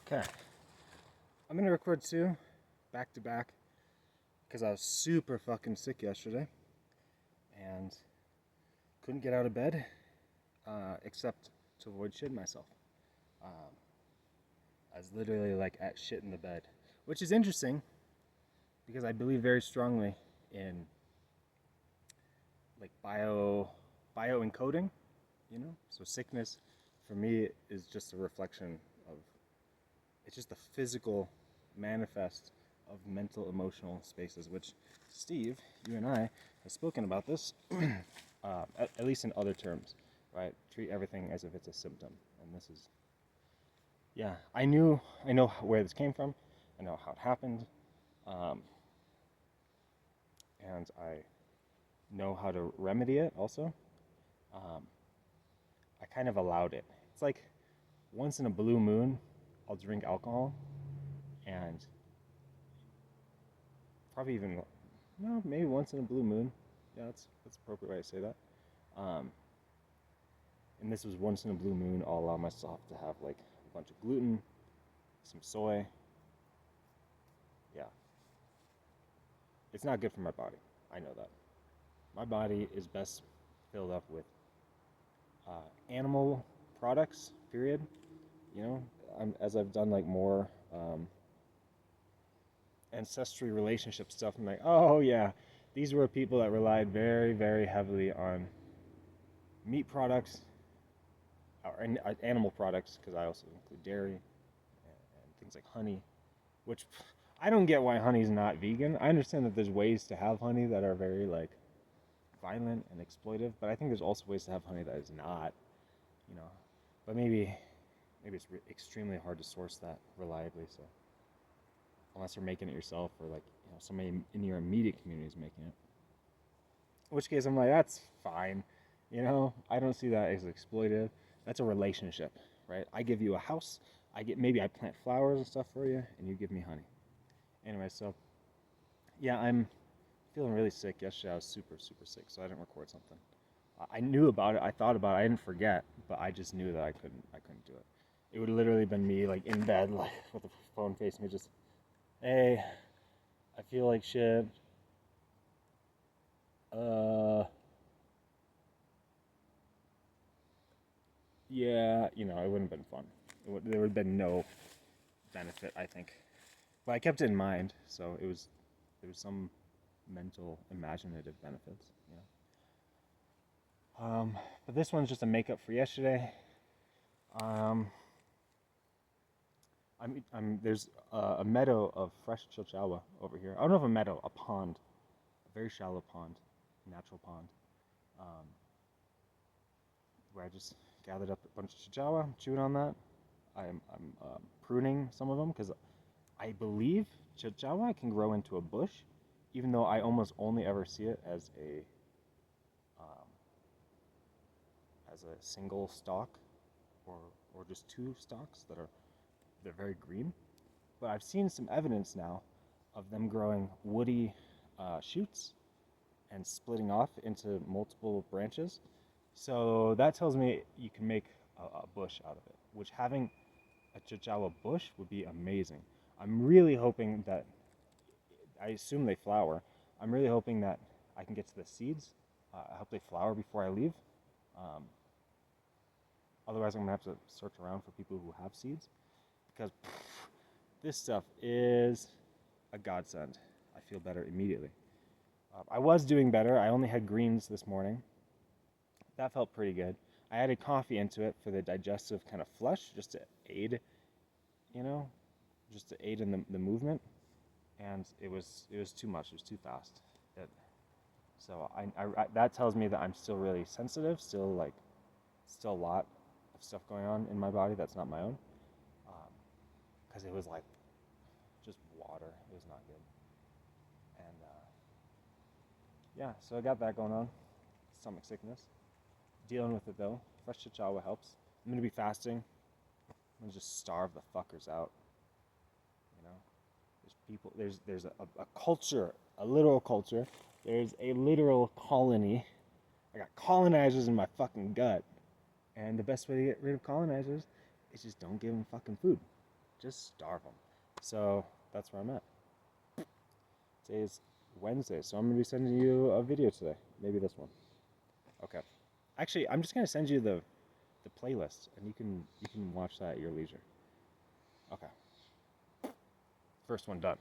Okay. I'm gonna record two, back to back, because I was super fucking sick yesterday and couldn't get out of bed except to avoid shitting myself. Um, I was literally like at shit in the bed, which is interesting because I believe very strongly in like bio encoding, you know. So sickness, for me, is just a reflection of it's just the physical manifest of mental emotional spaces, which Steve, you and I have spoken about this, at least in other terms, right? Treat everything as if it's a symptom, and this is, yeah. I know where this came from, I know how it happened, um, and I know how to remedy it. Also, um, I kind of allowed it. It's like once in a blue moon, I'll drink alcohol, and probably even no, maybe once in a blue moon. Yeah, that's the appropriate way to say that. Um, and this was once in a blue moon. I'll allow myself to have like a bunch of gluten, some soy. Yeah, it's not good for my body. I know that. My body is best filled up with animal products. Period. You know, as I've done like more ancestry relationship stuff, I'm like, oh yeah, these were people that relied very, very heavily on meat products or animal products, because I also include dairy and things like honey, which I don't get why honey's not vegan. I understand that there's ways to have honey that are very like violent and exploitive, but I think there's also ways to have honey that is not, you know. But maybe it's extremely hard to source that reliably. So unless you're making it yourself, or like somebody in your immediate community is making it, in which case I'm like, that's fine. I don't see that as exploitive. That's a relationship, right? I give you a house. Maybe I plant flowers and stuff for you, and you give me honey. Anyway, so yeah, I'm feeling really sick. Yesterday I was super super sick, so I didn't record something. I knew about it. I thought about it. I didn't forget, but I just knew that I couldn't do it. It would literally been me like in bed, like with the phone facing me, just, hey, I feel like shit. Uh, yeah, it wouldn't have been fun. There would have been no benefit, I think. But I kept it in mind, so there was some mental, imaginative benefits. But this one's just a makeup for yesterday. Um, there's a meadow of fresh chilchawa over here. I don't know if a meadow, a pond, a very shallow pond, natural pond, um, where I just gathered up a bunch of chilchawa, chewing on that. I'm pruning some of them because I believe chilchawa can grow into a bush, even though I almost only ever see it um, as a single stalk, or just two stalks they're very green. But I've seen some evidence now of them growing woody shoots and splitting off into multiple branches. So that tells me you can make a bush out of it, which having a chilchawa bush would be amazing. I'm really hoping that, I assume they flower. I'm really hoping that I can get to the seeds. I hope they flower before I leave. Um, Otherwise, I'm gonna have to search around for people who have seeds, because this stuff is a godsend. I feel better immediately. I was doing better. I only had greens this morning. That felt pretty good. I added coffee into it for the digestive kind of flush, just to aid, you know, just to aid in the movement. And it was too much. It was too fast. It, so that tells me that I'm still really sensitive. Still a lot of stuff going on in my body that's not my own. Because it was like just water. It was not good. And yeah, so I got that going on. Stomach sickness. Dealing with it though. Fresh chilchawa helps. I'm gonna be fasting. I'm gonna just starve the fuckers out. You know, there's people. There's a culture, a literal culture. There's a literal colony. I got colonizers in my fucking gut, and the best way to get rid of colonizers is just don't give them fucking food. just starve them. So that's where I'm at. Today's Wednesday, so I'm gonna be sending you a video today. Maybe this one. Okay. Actually, I'm just gonna send you the playlist, and you can watch that at your leisure. Okay. First one done.